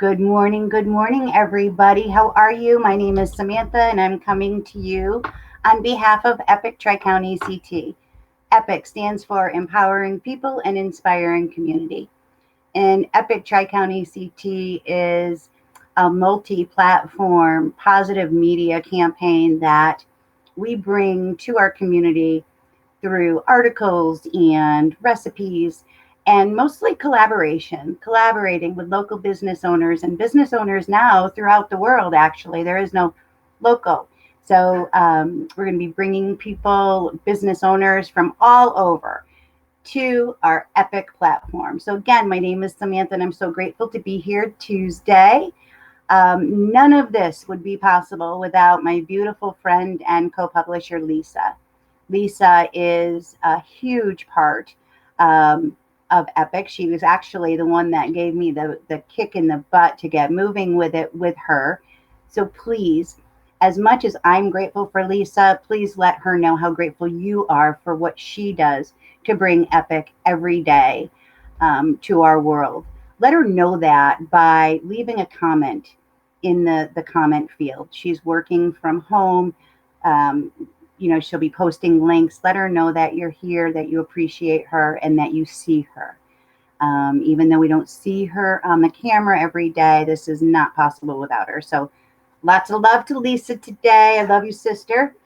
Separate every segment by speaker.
Speaker 1: Good morning, everybody. How are you? My name is Samantha, and I'm coming to you on behalf of EPIC Tri-County CT. EPIC stands for Empowering People and Inspiring Community. And EPIC Tri-County CT is a multi-platform positive media campaign that we bring to our community through articles and recipes and mostly collaborating with local business owners and business owners now throughout the world. Actually, there is no local. So we're going to be bringing people, business owners from all over to our EPIC platform. So again, my name is Samantha, and I'm so grateful to be here Tuesday. None of this would be possible without my beautiful friend and co-publisher, Lisa. Lisa is a huge part of EPIC. She was actually the one that gave me the kick in the butt to get moving with it with her. So please, as much as I'm grateful for Lisa, please let her know how grateful you are for what she does to bring EPIC every day to our world. Let her know that by leaving a comment in the comment field. She's working from home. Um, she'll be posting links. Let her know that you're here, that you appreciate her, and that you see her. Even though we don't see her on the camera every day, this is not possible without her. So lots of love to Lisa today. I love you, sister.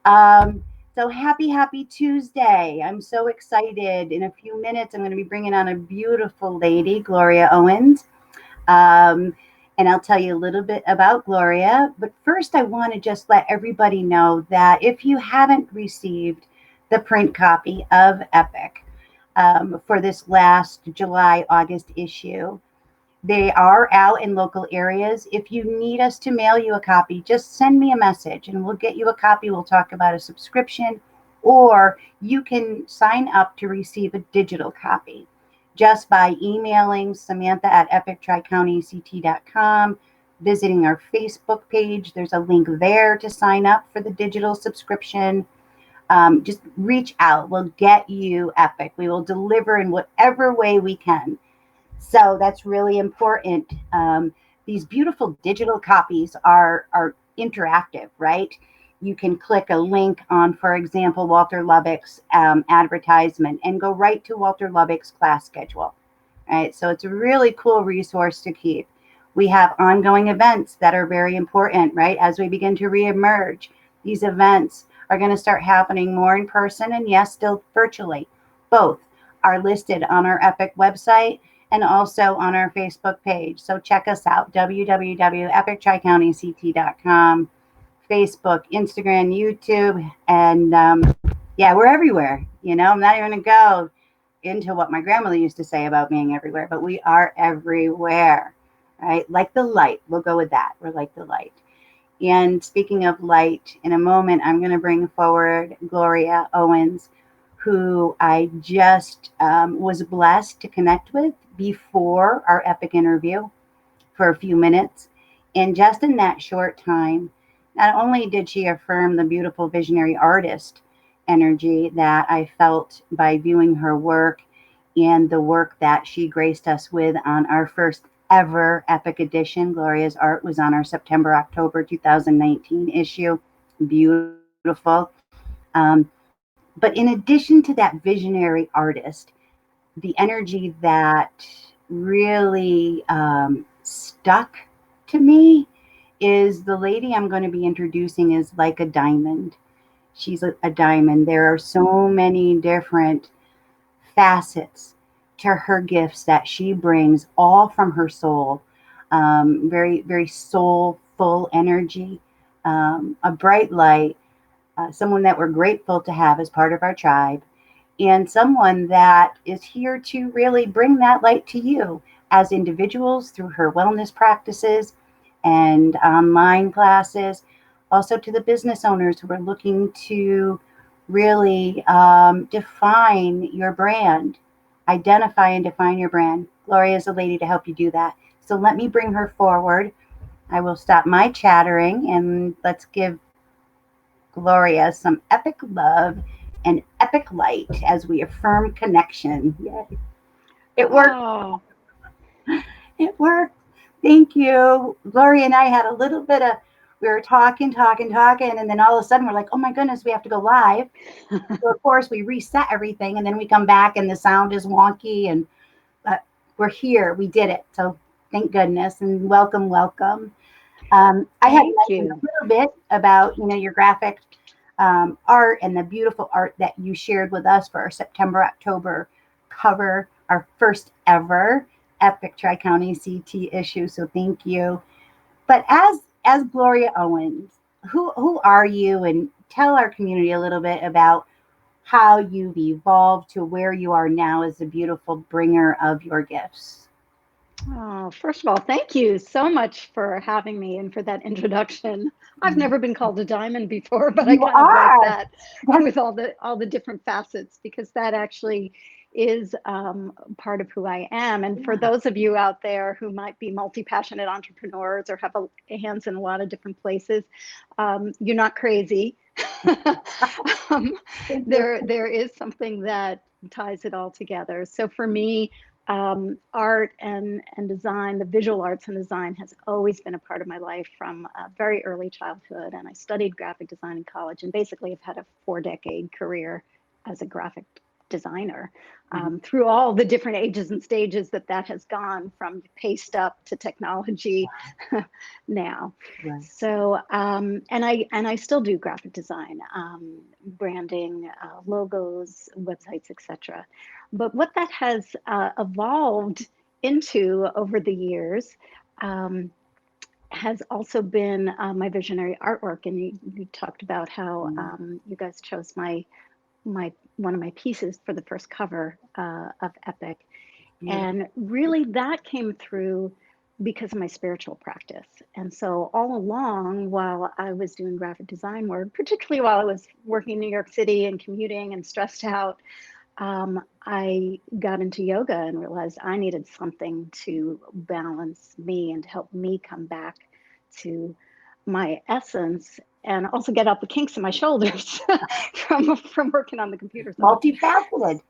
Speaker 1: Um, so happy Tuesday. I'm so excited. In a few minutes, I'm going to be bringing on a beautiful lady, Gloria Owens. Um, and I'll tell you a little bit about Gloria. But first, I want to just let everybody know that if you haven't received the print copy of EPIC for this last July-August issue, they are out in local areas. If you need us to mail you a copy, just send me a message and we'll get you a copy. We'll talk about a subscription, or you can sign up to receive a digital copy just by emailing Samantha at epictricountyct.com, visiting our Facebook page. There's a link there to sign up for the digital subscription. Just reach out. We'll get you EPIC. We will deliver in whatever way we can. So that's really important. These beautiful digital copies are interactive, right? You can click a link on, for example, Walter Lubbock's advertisement and go right to Walter Lubbock's class schedule. Right? So it's a really cool resource to keep. We have ongoing events that are very important, right? As we begin to reemerge, these events are going to start happening more in person and yes, still virtually. Both are listed on our EPIC website and also on our Facebook page. So check us out, www.epictricountyct.com, Facebook, Instagram, YouTube, and yeah, we're everywhere. I'm not even going to go into what my grandmother used to say about being everywhere, but we are everywhere, right? Like the light. We'll go with that. We're like the light. And speaking of light, in a moment, I'm going to bring forward Gloria Owens, who I just was blessed to connect with before our EPIC interview for a few minutes. And just in that short time, not only did she affirm the beautiful visionary artist energy that I felt by viewing her work and the work that she graced us with on our first ever EPIC edition. Gloria's art was on our September-October 2019 issue. Beautiful. But in addition to that visionary artist, the energy that really stuck to me is the lady I'm going to be introducing is like a diamond. She's a diamond. There are so many different facets to her gifts that she brings, all from her soul. Very, very soulful energy, a bright light, someone that we're grateful to have as part of our tribe, and someone that is here to really bring that light to you as individuals through her wellness practices and online classes, also to the business owners who are looking to really define your brand, identify and define your brand. Gloria is a lady to help you do that. So let me bring her forward. I will stop my chattering and let's give Gloria some epic love and epic light as we affirm connection. Yay. It worked.
Speaker 2: Oh,
Speaker 1: It worked. Thank you. Gloria and I had a little bit of, we were talking, and then all of a sudden we're like, oh my goodness, we have to go live. So of course we reset everything, and then we come back and the sound is wonky, and but we're here. We did it. So thank goodness, and welcome, welcome. I had
Speaker 2: Thank
Speaker 1: mentioned
Speaker 2: you.
Speaker 1: a little bit about your graphic art and the beautiful art that you shared with us for our September October cover, our first ever Epic Tri County CT issue. So thank you. But as Gloria Owens, who are you, and tell our community a little bit about how you've evolved to where you are now as a beautiful bringer of your gifts.
Speaker 2: Oh, first of all, thank you so much for having me and for that introduction. I've never been called a diamond before, but I
Speaker 1: You
Speaker 2: kind of like
Speaker 1: are.
Speaker 2: that
Speaker 1: That's
Speaker 2: with all the different facets because that actually is part of who I am. And for
Speaker 1: yeah.
Speaker 2: those of you out there who might be multi-passionate entrepreneurs or have hands in a lot of different places, you're not crazy. um,
Speaker 1: Thank you.
Speaker 2: there is something that ties it all together. So for me, art and design, the visual arts and design has always been a part of my life from a very early childhood. And I studied graphic design in college and basically have had a 4 decade career as a graphic designer
Speaker 1: Mhm.
Speaker 2: through all the different ages and stages that has gone from paste up to technology now.
Speaker 1: Right.
Speaker 2: So and I still do graphic design, branding, logos, websites, etc. But what that has evolved into over the years um, has also been my visionary artwork. And you talked about how
Speaker 1: Mhm.
Speaker 2: you guys chose my one of my pieces for the first cover of Epic,
Speaker 1: Beautiful.
Speaker 2: and really that came through because of my spiritual practice. And so all along, while I was doing graphic design work, particularly while I was working in New York City and commuting and stressed out, I got into yoga and realized I needed something to balance me and to help me come back to my essence and also get out the kinks in my shoulders from working on the computer so much.
Speaker 1: Multifaceted,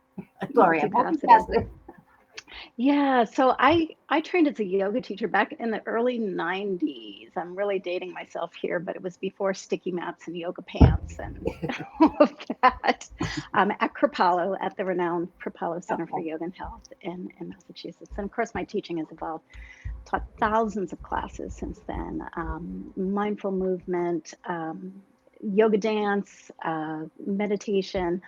Speaker 1: Gloria.
Speaker 2: Multifaceted.
Speaker 1: Multifaceted.
Speaker 2: Yeah, so I trained as a yoga teacher back in the early 90s. I'm really dating myself here, but it was before sticky mats and yoga pants and all of that at Kripalu, at the renowned Kripalu Center for
Speaker 1: Okay.
Speaker 2: Yoga and Health in Massachusetts. And of course, my teaching has evolved. Taught thousands of classes since then, mindful movement, yoga dance, meditation,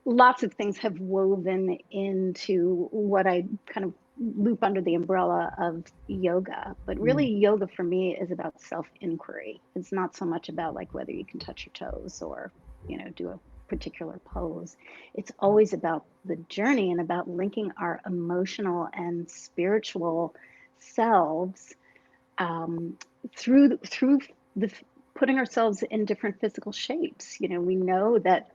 Speaker 2: lots of things have woven into what I kind of loop under the umbrella of yoga. But really,
Speaker 1: Mm.
Speaker 2: yoga for me is about self inquiry. It's not so much about like whether you can touch your toes or, do a particular pose. It's always about the journey and about linking our emotional and spiritual selves um, through the putting ourselves in different physical shapes. We know that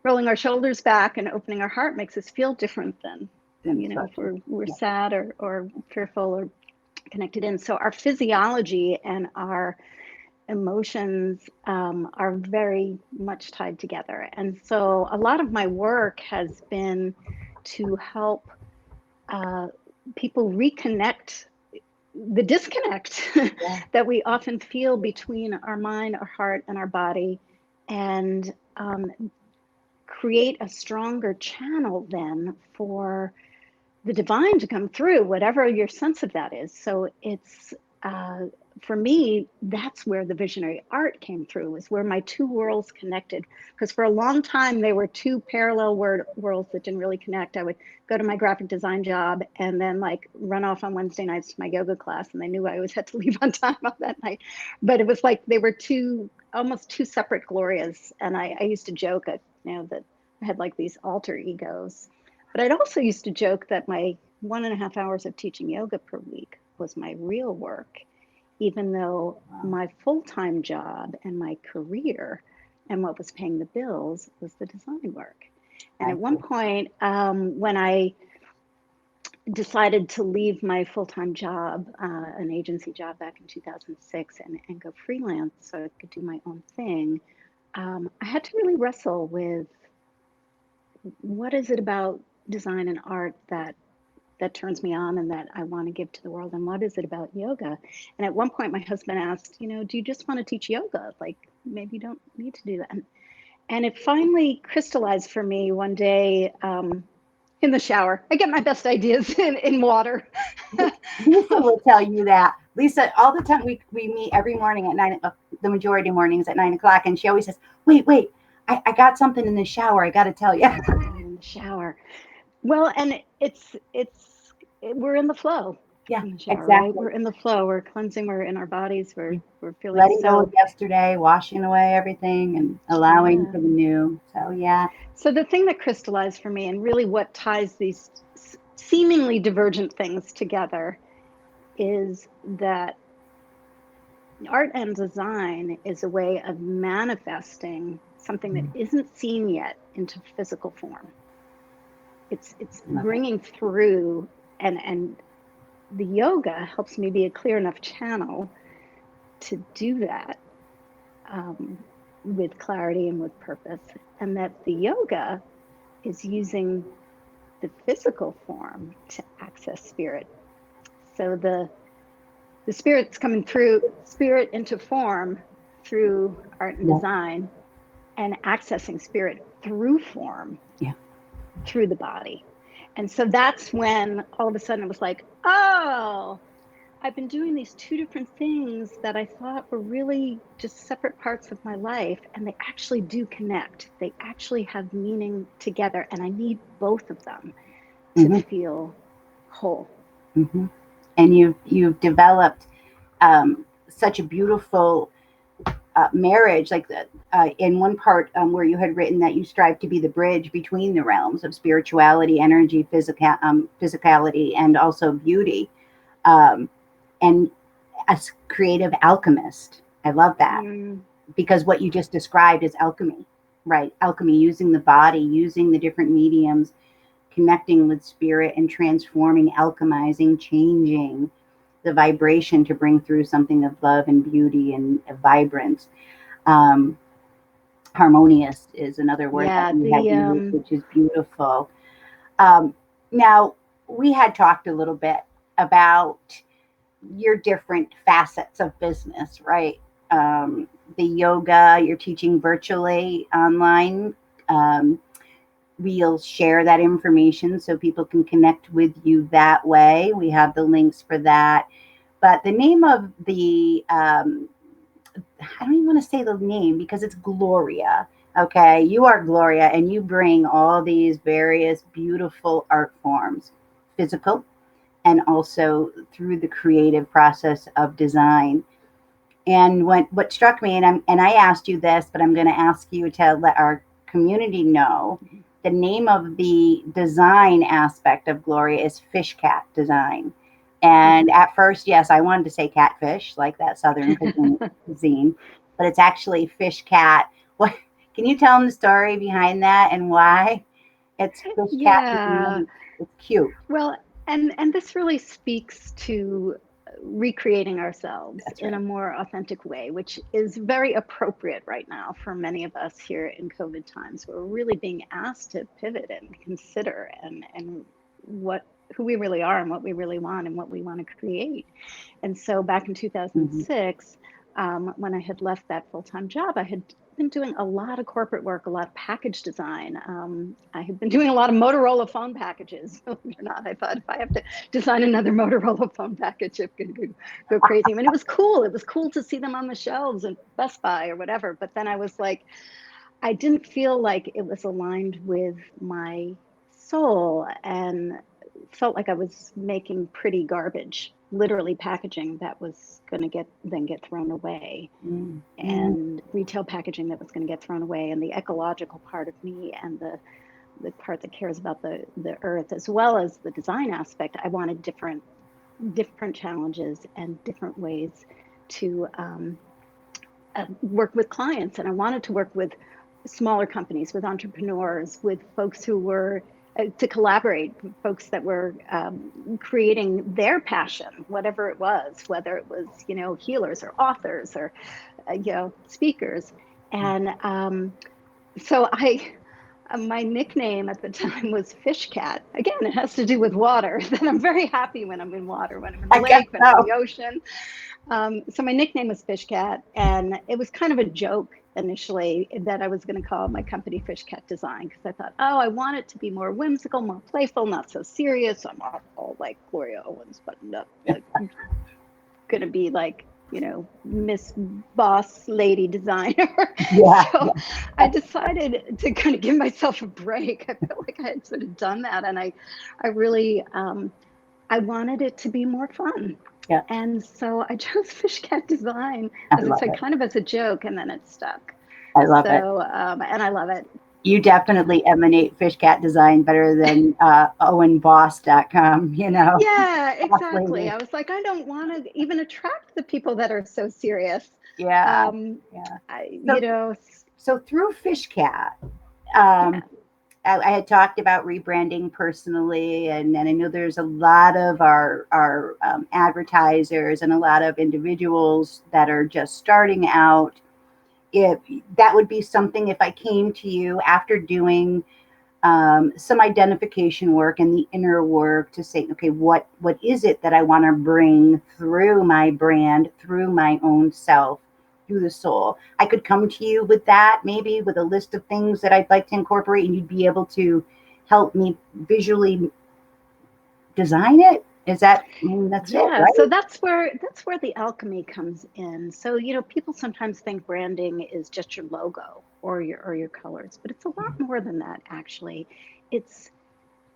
Speaker 2: rolling our shoulders back and opening our heart makes us feel different than
Speaker 1: Then
Speaker 2: if
Speaker 1: stretching.
Speaker 2: we're
Speaker 1: Yeah.
Speaker 2: sad or fearful or connected in. So our physiology and our emotions are very much tied together. And so a lot of my work has been to help uh, people reconnect the disconnect
Speaker 1: Yeah.
Speaker 2: that we often feel between our mind, our heart, and our body, and create a stronger channel then for the divine to come through, whatever your sense of that is. So it's uh, for me, that's where the visionary art came through, is where my two worlds connected. Because for a long time, they were two parallel worlds that didn't really connect. I would go to my graphic design job and then like run off on Wednesday nights to my yoga class, and they knew I always had to leave on time on that night. But it was like they were almost two separate Glorias. And I used to joke that I had like these alter egos, but I'd also used to joke that my 1.5 hours of teaching yoga per week was my real work, even though
Speaker 1: Wow.
Speaker 2: my full time job and my career and what was paying the bills was the design work. And
Speaker 1: I
Speaker 2: at one
Speaker 1: see.
Speaker 2: point, when I decided to leave my full time job, an agency job back in 2006, and go freelance so I could do my own thing, I had to really wrestle with what is it about design and art that that turns me on and that I want to give to the world, and what is it about yoga? And at one point my husband asked, do you just want to teach yoga? Like, maybe you don't need to do that. And it finally crystallized for me one day, in the shower. I get my best ideas in water.
Speaker 1: Lisa will tell you that. Lisa, all the time we meet every morning at 9, the majority of mornings at 9 o'clock, and she always says, wait, I got something in the shower. I got to tell you.
Speaker 2: In the shower. Well, and we're in the flow
Speaker 1: Yeah,
Speaker 2: in the shower, right?
Speaker 1: exactly.
Speaker 2: We're in the flow. We're cleansing. We're in our bodies. We're feeling
Speaker 1: Letting go of
Speaker 2: so.
Speaker 1: yesterday, washing away everything, and allowing
Speaker 2: Yeah.
Speaker 1: for the new. So, yeah.
Speaker 2: So the thing that crystallized for me, and really what ties these seemingly divergent things together, is that art and design is a way of manifesting something that isn't seen yet into physical form. It's
Speaker 1: Love it.
Speaker 2: bringing through, and the yoga helps me be a clear enough channel to do that, um, with clarity and with purpose, and that the yoga is using the physical form to access spirit. So the spirit's coming through, spirit into form through art and
Speaker 1: Yeah.
Speaker 2: design, and accessing spirit through form
Speaker 1: Yeah.
Speaker 2: through the body. And so that's when all of a sudden it was like, oh, I've been doing these two different things that I thought were really just separate parts of my life, and they actually do connect. They actually have meaning together, and I need both of them to
Speaker 1: Hmm.
Speaker 2: feel whole.
Speaker 1: Hmm. And you've developed such a beautiful marriage, like that in one part where you had written that you strive to be the bridge between the realms of spirituality, energy, physicality, and also beauty, um, and a creative alchemist. I love that,
Speaker 2: Mm,
Speaker 1: because what you just described is alchemy, right? Alchemy, using the body, using the different mediums, connecting with spirit and transforming, alchemizing, changing the vibration to bring through something of love and beauty and vibrance. Um, harmonious is another word that
Speaker 2: yeah,
Speaker 1: you had
Speaker 2: the
Speaker 1: used, which is beautiful. Um, Now, we had talked a little bit about your different facets of business, right? Um, the yoga, you're teaching virtually online. Um, we'll share that information so people can connect with you that way. We have the links for that. But the name of I don't even want to say the name because it's Gloria. Okay, you are Gloria, and you bring all these various beautiful art forms, physical and also through the creative process of design. And what struck me, and I asked you this, but I'm going to ask you to let our community know the name of the design aspect of Gloria is Fish Cat Design. And
Speaker 2: mhm.
Speaker 1: at first, yes, I wanted to say catfish, like that Southern cuisine, but it's actually fish cat. What can you tell them the story behind that and why it's fish cat?
Speaker 2: Yeah.
Speaker 1: It's cute.
Speaker 2: Well, and this really speaks to recreating ourselves
Speaker 1: That's
Speaker 2: in a
Speaker 1: right.
Speaker 2: more authentic way, which is very appropriate right now for many of us here in COVID times. We're really being asked to pivot and consider, and what who we really are and what we really want and what we want to create. And so back in
Speaker 1: Mm-hmm.
Speaker 2: 2006, when I had left that full-time job, I had been doing a lot of corporate work, a lot of package design. I had been doing a lot of Motorola phone packages. Believe it or not, I thought if I have to design another Motorola phone package, it could go crazy. I mean, it was cool. It was cool to see them on the shelves at Best Buy or whatever. But then I was like, I didn't feel like it was aligned with my soul, and felt like I was making pretty garbage, literally packaging that was going to get thrown away,
Speaker 1: Mm-hmm.
Speaker 2: and retail packaging that was going to get thrown away, and the ecological part of me, and the part that cares about the earth, as well as the design aspect. I wanted different challenges and different ways to work with clients, and I wanted to work with smaller companies, with entrepreneurs, with folks who were to collaborate, folks that were creating their passion, whatever it was, whether it was healers or authors or speakers, and so My nickname at the time was Fish Cat. Again, it has to do with water. That I'm very happy when I'm in water, when I'm in the
Speaker 1: I guess
Speaker 2: lake, when I'm in
Speaker 1: so.
Speaker 2: the ocean. So my nickname was Fish Cat, and it was kind of a joke initially that I was going to call my company Fish Cat Design because I thought, oh, I want it to be more whimsical, more playful, not so serious. I'm all like Gloria Owens buttoned up, like going to be like, Miss Boss Lady Designer.
Speaker 1: Yeah,
Speaker 2: So I decided to kind of give myself a break. I felt like I had sort of done that, and I really, I wanted it to be more fun.
Speaker 1: yeah.
Speaker 2: And so I chose Fish Cat Design,
Speaker 1: I
Speaker 2: as I
Speaker 1: love
Speaker 2: said,
Speaker 1: it.
Speaker 2: kind of as a joke, and then it stuck.
Speaker 1: I love it.
Speaker 2: So, and I love it.
Speaker 1: You
Speaker 2: Yeah.
Speaker 1: definitely emanate fish cat design better than owenboss.com,
Speaker 2: Yeah,
Speaker 1: boss
Speaker 2: exactly.
Speaker 1: lady.
Speaker 2: I was like, I don't want to even attract the people that are so serious.
Speaker 1: Yeah,
Speaker 2: Um,
Speaker 1: yeah.
Speaker 2: I,
Speaker 1: So, so through Fish Cat, um,
Speaker 2: yeah,
Speaker 1: I had talked about rebranding personally, and I know there's a lot of our advertisers and a lot of individuals that are just starting out. If that would be something, if I came to you after doing some identification work and the inner work to say, okay, what is it that I want to bring through my brand, through my own self, through the soul? I could come to you with that, maybe with a list of things that I'd like to incorporate, and you'd be able to help me visually design it. Is that, I mean, that's it,
Speaker 2: yeah. So
Speaker 1: right?
Speaker 2: that's where the alchemy comes in. So, people sometimes think branding is just your logo or your colors, but it's a lot more than that, actually. It's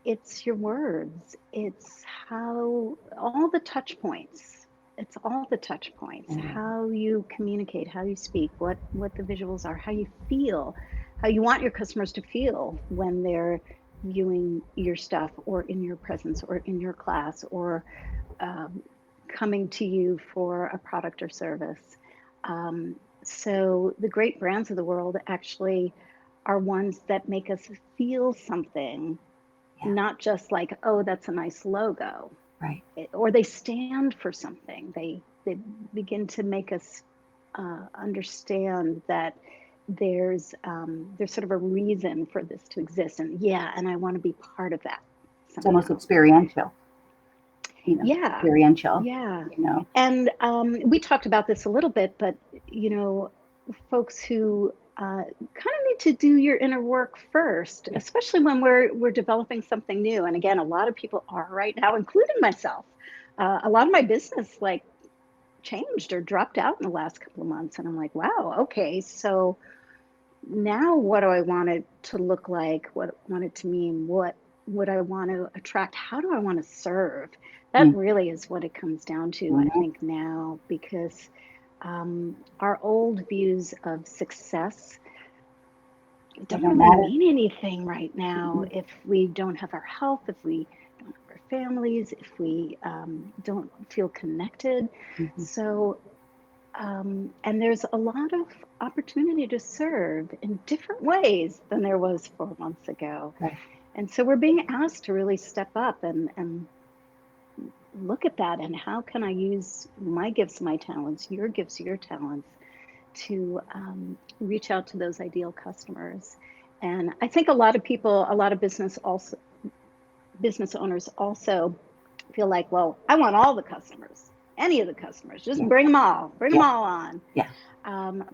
Speaker 2: it's your words. It's how all the touch points. It's all the touch points. How you communicate, how you speak, what the visuals are, how you feel, how you want your customers to feel when they're viewing your stuff or in your presence or in your class or um, coming to you for a product or service. So the great brands of the world actually are ones that make us feel something,
Speaker 1: Yeah,
Speaker 2: not just like, oh, that's a nice logo,
Speaker 1: right.
Speaker 2: or they stand for something. They begin to make us understand that there's sort of a reason for this to exist, and yeah, and I want to be part of that
Speaker 1: It's almost
Speaker 2: somehow.
Speaker 1: experiential,
Speaker 2: Yeah,
Speaker 1: experiential,
Speaker 2: yeah.
Speaker 1: you know.
Speaker 2: And we talked about this a little bit, but folks who kind of need to do your inner work first,
Speaker 1: Yeah.
Speaker 2: especially when we're developing something new. And again, a lot of people are right now, including myself. A lot of my business like changed or dropped out in the last couple of months, and I'm like, wow, okay, so now what do I want it to look like? What I want it to mean? What would I want to attract? How do I want to serve? That
Speaker 1: Mm,
Speaker 2: really is what it comes down to, I
Speaker 1: mhm.
Speaker 2: think, now, because our old views of success
Speaker 1: They
Speaker 2: don't
Speaker 1: don't
Speaker 2: really
Speaker 1: matter.
Speaker 2: mean anything right now
Speaker 1: Mhm,
Speaker 2: if we don't have our health, if we don't have our families, if we don't feel connected.
Speaker 1: mhm.
Speaker 2: So, and there's a lot of opportunity to serve in different ways than there was 4 months ago.
Speaker 1: Right.
Speaker 2: And so we're being asked to really step up and look at that, and how can I use my gifts, my talents, your gifts, your talents to reach out to those ideal customers. And I think a lot of people, a lot of business owners also feel like, well, I want all the customers, any of the customers, just
Speaker 1: Yeah,
Speaker 2: bring them
Speaker 1: yeah,
Speaker 2: all on.
Speaker 1: yeah.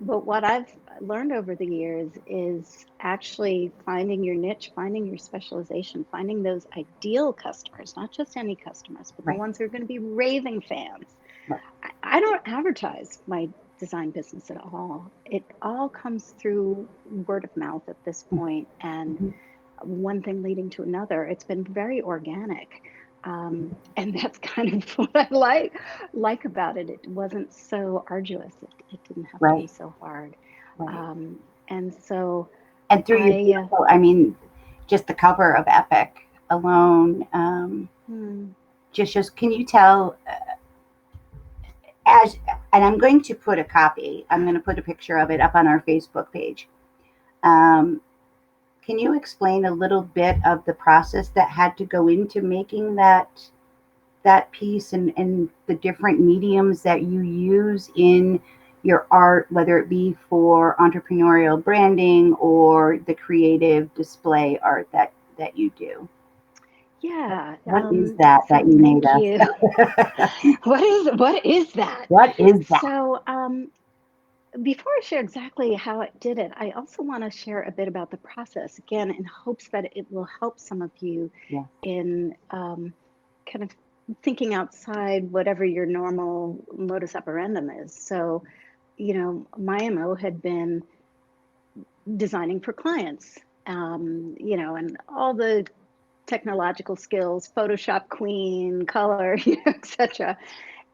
Speaker 2: But what I've learned over the years is actually finding your niche, finding your specialization, finding those ideal customers, not just any customers, but the
Speaker 1: Right,
Speaker 2: ones who are going to be raving fans.
Speaker 1: right.
Speaker 2: I don't advertise my design business at all. It all comes through word of mouth at this point, and
Speaker 1: Mhm,
Speaker 2: one thing leading to another. It's been very organic. And that's kind of what I like about it. It wasn't so arduous. It didn't have to be
Speaker 1: right,
Speaker 2: so hard.
Speaker 1: right.
Speaker 2: And so
Speaker 1: And through your
Speaker 2: I,
Speaker 1: beautiful, I mean, just the cover of Epic alone,
Speaker 2: hmm,
Speaker 1: just shows. Can you tell as? And I'm going to put a copy. I'm going to put a picture of it up on our Facebook page. Um, can you explain a little bit of the process that had to go into making that piece and the different mediums that you use in your art, whether it be for entrepreneurial branding or the creative display art that you do.
Speaker 2: Yeah.
Speaker 1: What is that
Speaker 2: So
Speaker 1: you made
Speaker 2: thank
Speaker 1: us?
Speaker 2: you. What is that?
Speaker 1: What is that?
Speaker 2: So before I share exactly how I did it, I also want to share a bit about the process again, in hopes that it will help some of you
Speaker 1: Yeah.
Speaker 2: in kind of thinking outside whatever your normal modus operandum is. So, my MO had been designing for clients, and all the technological skills, Photoshop queen, color, etc.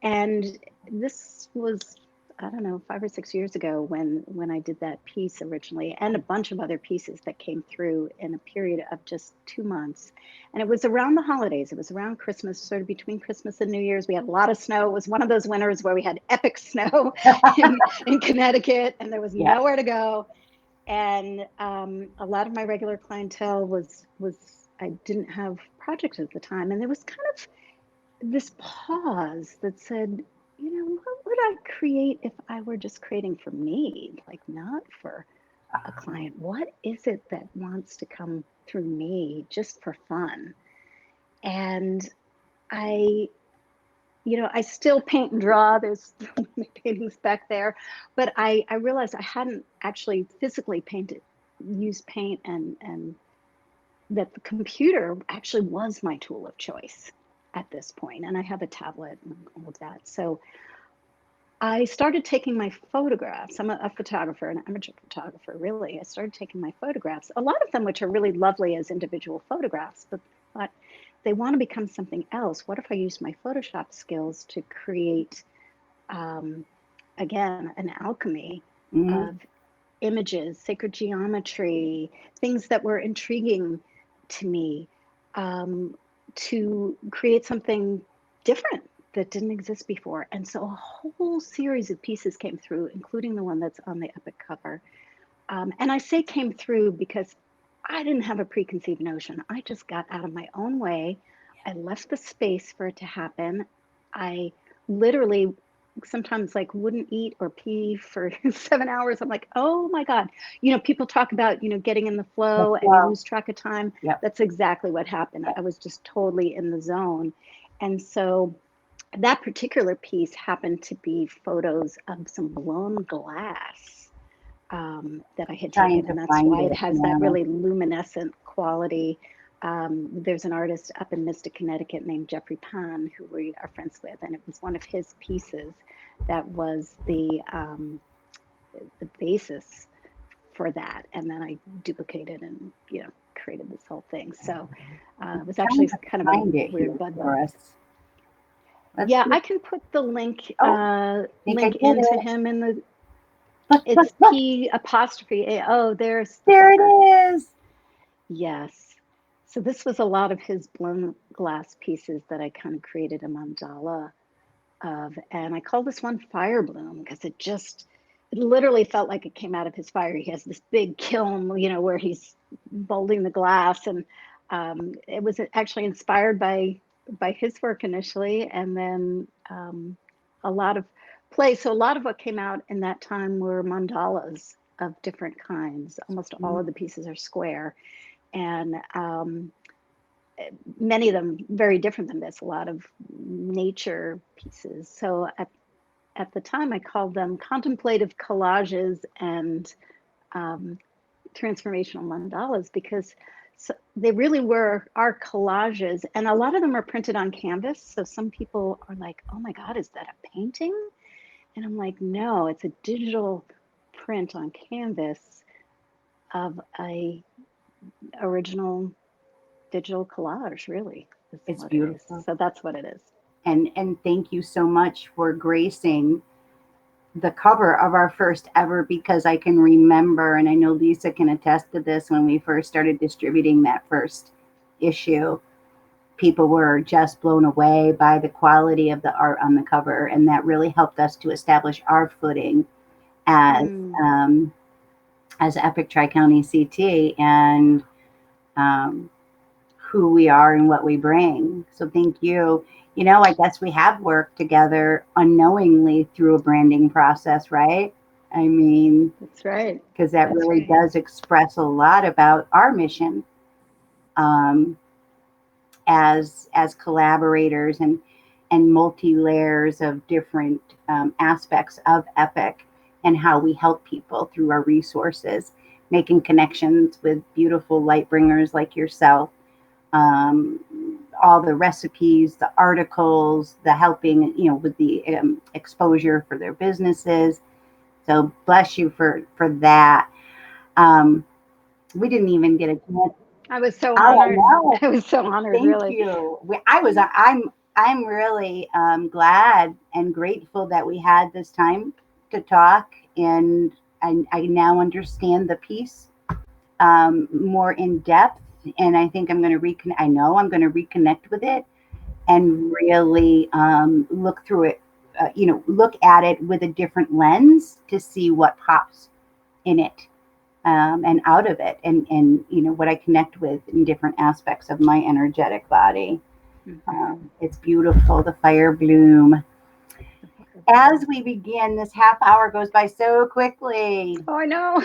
Speaker 2: And this was, I don't know, 5 or 6 years ago when I did that piece originally, and a bunch of other pieces that came through in a period of just 2 months. And it was around the holidays. It was around Christmas, sort of between Christmas and New Year's. We had a lot of snow. It was one of those winters where we had epic snow in Connecticut, and there was
Speaker 1: Yeah.
Speaker 2: nowhere to go. And a lot of my regular clientele was I didn't have projects at the time, and there was kind of this pause that said, what would I create if I were just creating for me, like not for a client? What is it that wants to come through me just for fun? And I, I still paint and draw. There's my paintings back there, but I realized I hadn't actually physically used paint, and that the computer actually was my tool of choice at this point. And I have a tablet and all of that. So I started taking my photographs. I'm a photographer, an amateur photographer, really. I started taking my photographs, a lot of them which are really lovely as individual photographs, but they want to become something else. What if I use my Photoshop skills to create, um, again, an alchemy
Speaker 1: Mhm.
Speaker 2: of images, sacred geometry, things that were intriguing to me, um, to create something different that didn't exist before. And so a whole series of pieces came through, including the one that's on the Epic cover. And I say came through because I didn't have a preconceived notion. I just got out of my own way. I left the space for it to happen. I literally sometimes like wouldn't eat or pee for 7 hours. I'm like, oh my God. People talk about, getting in the
Speaker 1: The
Speaker 2: flow and you
Speaker 1: flow.
Speaker 2: lose track of time.
Speaker 1: Yep.
Speaker 2: That's exactly what happened. I was just totally in the zone. And so that particular piece happened to be photos of some blown glass that I had
Speaker 1: Trying
Speaker 2: taken,
Speaker 1: to
Speaker 2: and that's
Speaker 1: find
Speaker 2: why it
Speaker 1: it
Speaker 2: has that
Speaker 1: now.
Speaker 2: really luminescent quality. There's an artist up in Mystic, Connecticut named Jeffrey Pan, who we are friends with, and it was one of his pieces that was the basis for that. And then I duplicated and created this whole thing. So it was
Speaker 1: Trying
Speaker 2: actually
Speaker 1: to
Speaker 2: kind of a
Speaker 1: find it here
Speaker 2: weird bud bud.
Speaker 1: for us. Let's
Speaker 2: Yeah,
Speaker 1: see.
Speaker 2: I can put the link
Speaker 1: Oh, I think I
Speaker 2: link
Speaker 1: did
Speaker 2: into
Speaker 1: it.
Speaker 2: him in the.
Speaker 1: Look, look,
Speaker 2: It's
Speaker 1: look.
Speaker 2: P apostrophe A. Oh, there's the
Speaker 1: There
Speaker 2: cover.
Speaker 1: it is.
Speaker 2: Yes. So this was a lot of his blown glass pieces that I kind of created a mandala of. And I call this one Fire Bloom because it literally felt like it came out of his fire. He has this big kiln, where he's molding the glass. And it was actually inspired by his work initially. And then a lot of play. So a lot of what came out in that time were mandalas of different kinds. Almost all of the pieces are square. And many of them very different than this, a lot of nature pieces. So at the time, I called them contemplative collages and um, transformational mandalas because they really are collages. And a lot of them are printed on canvas. So some people are like, oh my God, is that a painting? And I'm like, no, it's a digital print on canvas of a original digital collage, really, is
Speaker 1: It's
Speaker 2: what it is.
Speaker 1: beautiful.
Speaker 2: So that's what it is.
Speaker 1: And thank you so much for gracing the cover of our first ever, because I can remember, and I know Lisa can attest to this, when we first started distributing that first issue, people were just blown away by the quality of the art on the cover, and that really helped us to establish our footing as
Speaker 2: Mm.
Speaker 1: um, as Epic Tri-County CT, and um, who we are and what we bring. So thank you. I guess we have worked together unknowingly through a branding process, right? I mean,
Speaker 2: That's right.
Speaker 1: because that
Speaker 2: That's
Speaker 1: really
Speaker 2: right.
Speaker 1: does express a lot about our mission, um, as collaborators and multi layers of different aspects of Epic, and how we help people through our resources, making connections with beautiful light bringers like yourself, um, all the recipes, the articles, the helping, with the exposure for their businesses. So bless you for that. Um, we didn't even get a chance.
Speaker 2: I was so
Speaker 1: Oh, I
Speaker 2: honored.
Speaker 1: know.
Speaker 2: I was so honored,
Speaker 1: Thank
Speaker 2: really.
Speaker 1: you. I'm really glad and grateful that we had this time to talk, and I now understand the piece more in depth, and I think I'm going to reconnect. I know I'm going to reconnect with it and really look through it. Look at it with a different lens to see what pops in it, and out of it, and what I connect with in different aspects of my energetic body.
Speaker 2: Hmm.
Speaker 1: It's beautiful, the fire bloom.
Speaker 2: The fire
Speaker 1: As
Speaker 2: bloom.
Speaker 1: we begin, this half hour goes by so quickly.
Speaker 2: Oh, I know.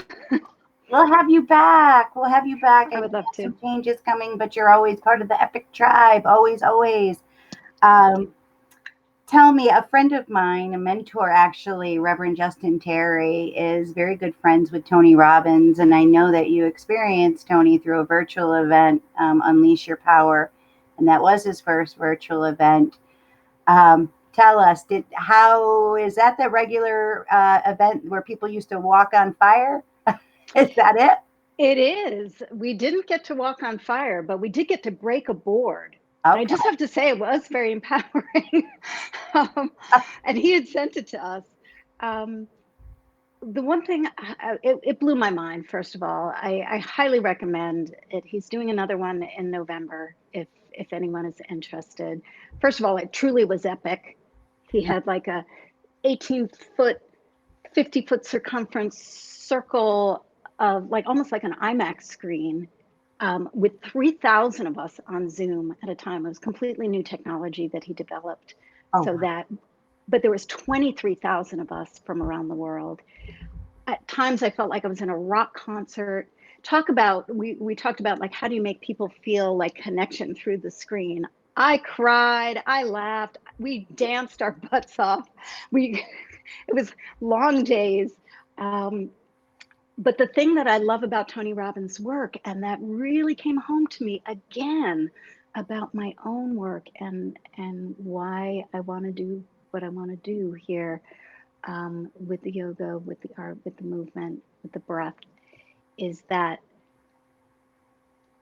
Speaker 1: We'll have you back. We'll have you back.
Speaker 2: I
Speaker 1: I
Speaker 2: would
Speaker 1: know
Speaker 2: love to.
Speaker 1: some changes coming, but you're always part of the Epic tribe. Always, always. Um, Tell me, a friend of mine, a mentor actually, Reverend Justin Terry, is very good friends with Tony Robbins. And I know that you experienced Tony through a virtual event, Unleash Your Power. And that was his first virtual event. Tell us, how is that the regular event where people used to walk on fire? Is that it?
Speaker 2: It is. We didn't get to walk on fire, but we did get to break a board. And I
Speaker 1: Okay.
Speaker 2: just have to say, it was very empowering. um, and he had sent it to us. Um, the one thing, it blew my mind, first of all. I highly recommend it. He's doing another one in November if anyone is interested. First of all, it truly was epic. He had like a 18-foot, 50-foot circumference circle of like almost like an IMAX screen, with 3,000 of us on Zoom at a time. It was completely new technology that he developed,
Speaker 1: Oh,
Speaker 2: so
Speaker 1: wow.
Speaker 2: that, but there was 23,000 of us from around the world. At times I felt like I was in a rock concert. We talked about like how do you make people feel like connection through the screen. I cried, I laughed, we danced our butts off. We it was long days. Um, but the thing that I love about Tony Robbins' work, and that really came home to me again about my own work and why I want to do what I want to do here, with the yoga, with the art, with the movement, with the breath, is that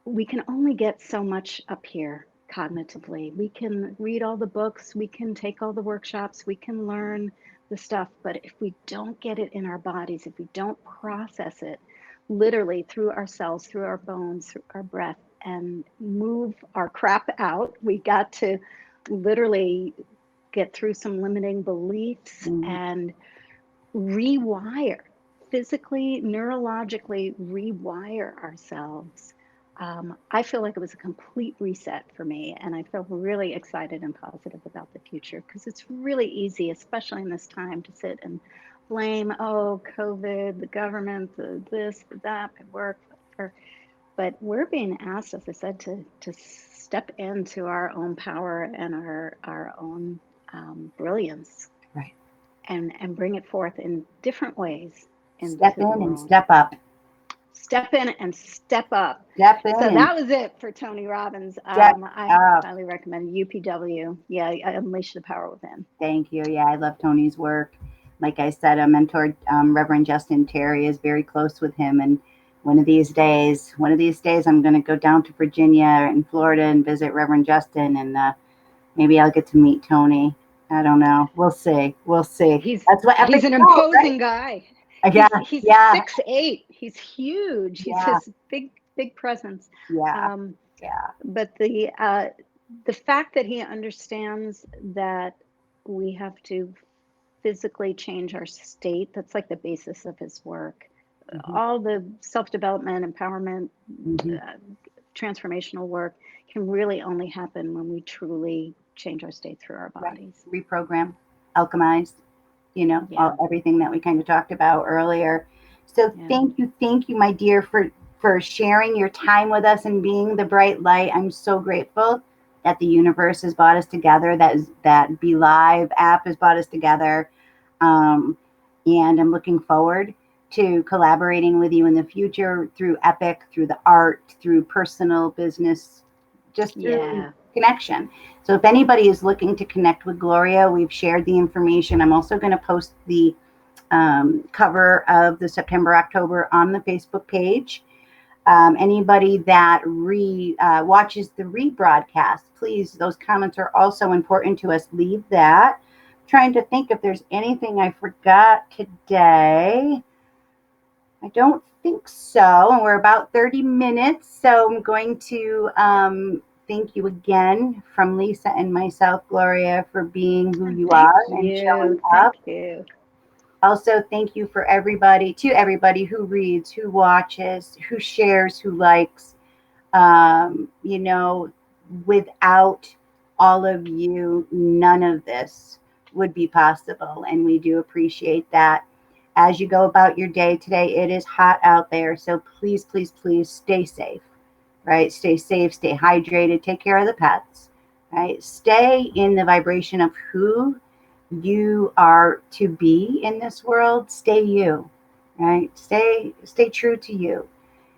Speaker 2: we can only get so much up here cognitively. We can read all the books, we can take all the workshops, we can learn the stuff, but if we don't get it in our bodies, if we don't process it literally through our cells, through our bones, through our breath, and move our crap out, we got to literally get through some limiting beliefs
Speaker 1: Mm.
Speaker 2: and rewire, physically, neurologically rewire ourselves. I feel like it was a complete reset for me, and I feel really excited and positive about the future because it's really easy, especially in this time, to sit and blame, oh, COVID, the government, the this, the that, my work, whatever. But we're being asked, as I said, to step into our own power and our own brilliance,
Speaker 1: Right.
Speaker 2: and bring it forth in different ways
Speaker 1: Step
Speaker 2: into the
Speaker 1: in and
Speaker 2: world.
Speaker 1: step up.
Speaker 2: Step in and step up.
Speaker 1: Step in
Speaker 2: So
Speaker 1: and
Speaker 2: that was it for Tony Robbins.
Speaker 1: step
Speaker 2: I
Speaker 1: up.
Speaker 2: highly recommend UPW. Yeah, Unleash the Power Within.
Speaker 1: Thank you. Yeah, I love Tony's work. Like I said, I mentored Reverend Justin Terry, is very close with him, and one of these days, I'm going to go down to Virginia and Florida and visit Reverend Justin, and maybe I'll get to meet Tony. I don't know. We'll see. We'll see. That's what
Speaker 2: He's
Speaker 1: epic's
Speaker 2: an
Speaker 1: about, right?
Speaker 2: imposing guy.
Speaker 1: Yeah,
Speaker 2: He's
Speaker 1: yeah,
Speaker 2: 6'8". He's huge. He's
Speaker 1: yeah,
Speaker 2: his big presence.
Speaker 1: yeah,
Speaker 2: Um,
Speaker 1: yeah.
Speaker 2: but the fact that he understands that we have to physically change our state, that's like the basis of his work.
Speaker 1: Hmm.
Speaker 2: All the self-development, empowerment,
Speaker 1: Hmm.
Speaker 2: uh, transformational work can really only happen when we truly change our state through our
Speaker 1: Right.
Speaker 2: bodies.
Speaker 1: Reprogram, alchemize,
Speaker 2: Yeah,
Speaker 1: everything that we kind of talked about earlier. So
Speaker 2: yeah,
Speaker 1: thank you, my dear, for sharing your time with us and being the bright light. I'm so grateful that the universe has brought us together. That Be Live app has brought us together, um, and I'm looking forward to collaborating with you in the future through Epic, through the art, through personal business, just through
Speaker 2: yeah.
Speaker 1: connection. So if anybody is looking to connect with Gloria, we've shared the information. I'm also going to post the cover of the September October on the Facebook page. Anybody that watches the rebroadcast, please, those comments are also important to us. Leave that. I'm trying to think if there's anything I forgot today. I don't think so. And we're about 30 minutes. So I'm going to thank you again from Lisa and myself, Gloria, for being who you
Speaker 2: Thank
Speaker 1: are and
Speaker 2: you.
Speaker 1: showing
Speaker 2: Thank
Speaker 1: up.
Speaker 2: you.
Speaker 1: Also, thank you for everybody who reads, who watches, who shares, who likes. Um, you know, Without all of you, none of this would be possible. And we do appreciate that. As you go about your day today, it is hot out there. So please, please, please stay safe, right? Stay safe, stay hydrated, take care of the pets, right? Stay in the vibration of who you are to be in this world. Stay you, right? Stay true to you.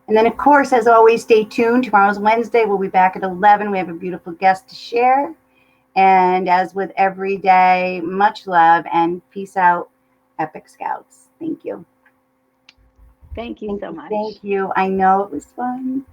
Speaker 1: And then, of course, as always, stay tuned. Tomorrow's Wednesday. We'll be back at 11. We have a beautiful guest to share. And as with every day, much love and peace out, Epic Scouts. Thank you.
Speaker 2: Thank you so
Speaker 1: Thank
Speaker 2: much.
Speaker 1: you. I know it was fun.